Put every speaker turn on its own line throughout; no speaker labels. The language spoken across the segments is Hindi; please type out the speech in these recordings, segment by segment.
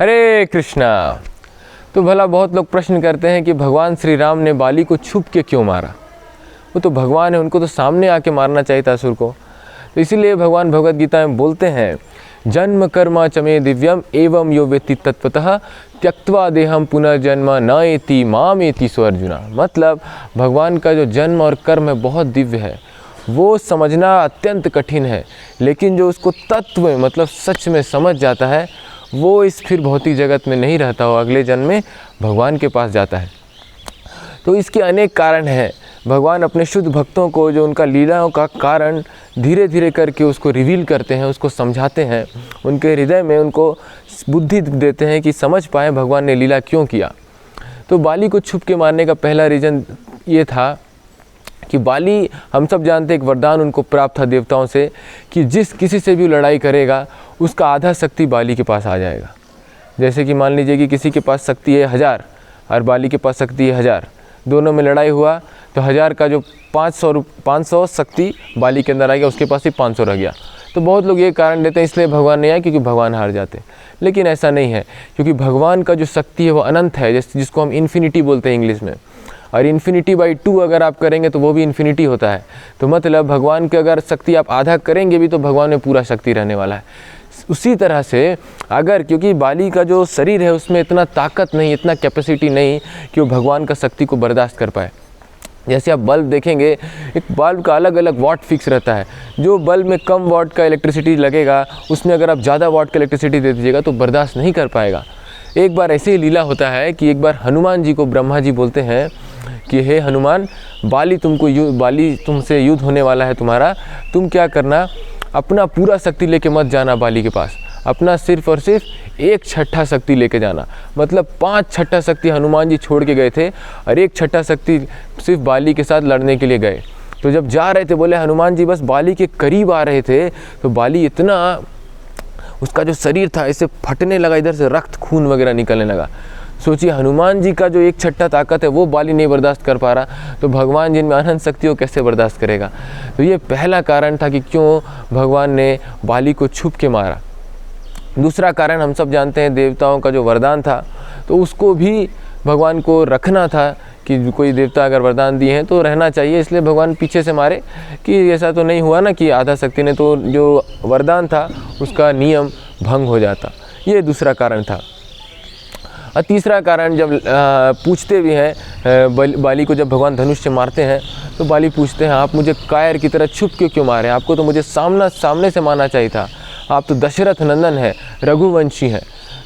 हरे कृष्णा। तो भला बहुत लोग प्रश्न करते हैं कि भगवान श्री राम ने बाली को छुप के क्यों मारा। वो तो भगवान है, उनको तो सामने आके मारना चाहिए था असुर को। तो इसीलिए भगवान भगवद गीता में बोलते हैं, जन्म कर्म चमे दिव्यम एवं यो वेत्ति तत्वतः त्यक्त्वा देहम पुनर्जन्म न एति माम एति सो अर्जुना। मतलब भगवान का जो जन्म और कर्म है बहुत दिव्य है, वो समझना अत्यंत कठिन है, लेकिन जो उसको तत्व में मतलब सच में समझ जाता है वो इस फिर भौतिक जगत में नहीं रहता हो, अगले जन्म में भगवान के पास जाता है। तो इसके अनेक कारण हैं। भगवान अपने शुद्ध भक्तों को जो उनका लीलाओं का कारण धीरे धीरे करके उसको रिवील करते हैं, उसको समझाते हैं, उनके हृदय में उनको बुद्धि देते हैं कि समझ पाएँ भगवान ने लीला क्यों किया। तो बाली को छुप के मारने का पहला रीज़न ये था कि बाली, हम सब जानते हैं, एक वरदान उनको प्राप्त था देवताओं से कि जिस किसी से भी लड़ाई करेगा उसका आधा शक्ति बाली के पास आ जाएगा। जैसे कि मान लीजिए कि किसी के पास शक्ति है 1000 और बाली के पास शक्ति है 1000, दोनों में लड़ाई हुआ तो 1000 का जो 500 शक्ति बाली के अंदर आ गया, उसके पास ही 500 रह गया। तो बहुत लोग ये कारण देते हैं इसलिए भगवान नहीं आए क्योंकि भगवान हार जाते, लेकिन ऐसा नहीं है, क्योंकि भगवान का जो शक्ति है वो अनंत है, जिसको हम इन्फिनिटी बोलते हैं इंग्लिश में। और इन्फिनिटी बाई 2 अगर आप करेंगे तो वो भी इन्फिनिटी होता है। तो मतलब भगवान की अगर शक्ति आप आधा करेंगे भी तो भगवान में पूरा शक्ति रहने वाला है। उसी तरह से अगर, क्योंकि बाली का जो शरीर है उसमें इतना ताकत नहीं, इतना कैपेसिटी नहीं कि वो भगवान का शक्ति को बर्दाश्त कर पाए। जैसे आप बल्ब देखेंगे, एक बल्ब का अलग अलग वाट फिक्स रहता है। जो बल्ब में कम वाट का इलेक्ट्रिसिटी लगेगा उसमें अगर आप ज़्यादा वाट का इलेक्ट्रिसिटी दे दीजिएगा तो बर्दाश्त नहीं कर पाएगा। एक बार ऐसे ही लीला होता है कि एक बार हनुमान जी को ब्रह्मा जी बोलते हैं कि हे हनुमान, बाली तुमसे युद्ध होने वाला है तुम्हारा, तुम क्या करना, अपना पूरा शक्ति लेके मत जाना बाली के पास, अपना सिर्फ और सिर्फ 1/6 शक्ति लेके जाना। मतलब 5/6 शक्ति हनुमान जी छोड़ के गए थे और 1/6 शक्ति सिर्फ बाली के साथ लड़ने के लिए गए। तो जब जा रहे थे, बोले हनुमान जी बस बाली के करीब आ रहे थे तो बाली इतना, उसका जो शरीर था ऐसे फटने लगा, इधर से रक्त खून वगैरह निकलने लगा। सोचिए हनुमान जी का जो 1/6 ताकत है वो बाली नहीं बर्दाश्त कर पा रहा, तो भगवान जिनमें अनंत शक्ति हो कैसे बर्दाश्त करेगा। तो ये पहला कारण था कि क्यों भगवान ने बाली को छुप के मारा। दूसरा कारण हम सब जानते हैं, देवताओं का जो वरदान था तो उसको भी भगवान को रखना था कि कोई देवता अगर वरदान दिए हैं तो रहना चाहिए, इसलिए भगवान पीछे से मारे कि ऐसा तो नहीं हुआ ना कि आधा शक्ति ने तो जो वरदान था उसका नियम भंग हो जाता। ये दूसरा कारण था। और तीसरा कारण, जब पूछते भी हैं बाली को, जब भगवान धनुष से मारते हैं तो बाली पूछते हैं, आप मुझे कायर की तरह छुप के क्यों मारे, आपको तो मुझे सामने से मारना चाहिए था, आप तो दशरथ नंदन है, रघुवंशी हैं।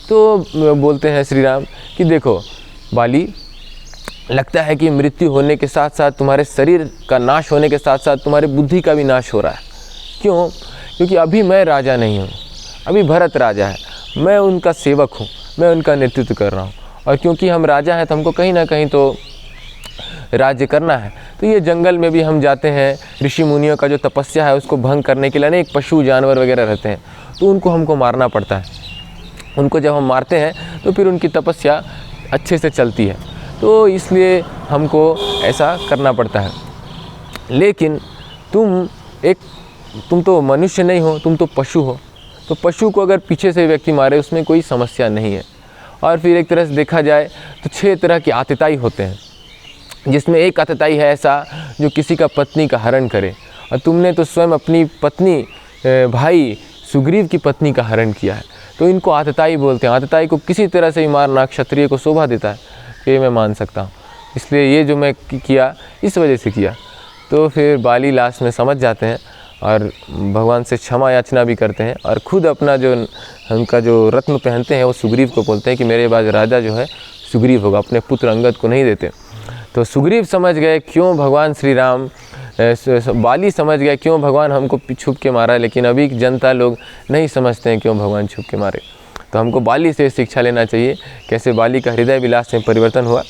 तो बोलते हैं श्री राम कि देखो बाली, लगता है कि मृत्यु होने के साथ साथ, तुम्हारे शरीर का नाश होने के साथ साथ तुम्हारी बुद्धि का भी नाश हो रहा है। क्यों? क्योंकि अभी मैं राजा नहीं हूँ, अभी भरत राजा है, मैं उनका सेवक हूँ, मैं उनका नेतृत्व कर रहा हूँ। और क्योंकि हम राजा हैं तो हमको कहीं ना कहीं तो राज्य करना है। तो ये जंगल में भी हम जाते हैं, ऋषि मुनियों का जो तपस्या है उसको भंग करने के लिए अनेक पशु जानवर वगैरह रहते हैं, तो उनको हमको मारना पड़ता है। उनको जब हम मारते हैं तो फिर उनकी तपस्या अच्छे से चलती है, तो इसलिए हमको ऐसा करना पड़ता है। लेकिन तुम तो मनुष्य नहीं हो, तुम तो पशु हो। तो पशु को अगर पीछे से व्यक्ति मारे उसमें कोई समस्या नहीं है। और फिर एक तरह से देखा जाए तो 6 तरह के आतताई होते हैं, जिसमें एक आतताई है ऐसा जो किसी का पत्नी का हरण करे, और तुमने तो स्वयं अपनी पत्नी भाई सुग्रीव की पत्नी का हरण किया है, तो इनको आतताई बोलते हैं। आतताई को किसी तरह से ही मारना क्षत्रिय को शोभा देता है, ये मैं मान सकता हूँ, इसलिए ये जो मैं किया इस वजह से किया। तो फिर बाली लास्ट में समझ जाते हैं और भगवान से क्षमा याचना भी करते हैं, और खुद अपना जो उनका जो रत्न पहनते हैं वो सुग्रीव को बोलते हैं कि मेरे बाद राजा जो है सुग्रीव होगा, अपने पुत्र अंगद को नहीं देते। तो सुग्रीव समझ गए क्यों भगवान श्री राम, बाली समझ गए क्यों भगवान हमको छुप के मारा, लेकिन अभी जनता लोग नहीं समझते हैं क्यों भगवान छुप के मारे। तो हमको बाली से शिक्षा लेना चाहिए, कैसे बाली का हृदय विलास में परिवर्तन हुआ।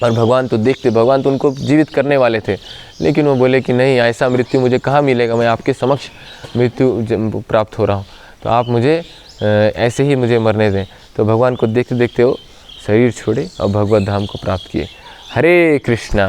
और भगवान तो देखते, भगवान तो उनको जीवित करने वाले थे, लेकिन वो बोले कि नहीं, ऐसा मृत्यु मुझे कहाँ मिलेगा, मैं आपके समक्ष मृत्यु प्राप्त हो रहा हूँ, तो आप मुझे ऐसे ही मुझे मरने दें। तो भगवान को देखते देखते वो शरीर छोड़े और भगवत धाम को प्राप्त किए। हरे कृष्णा।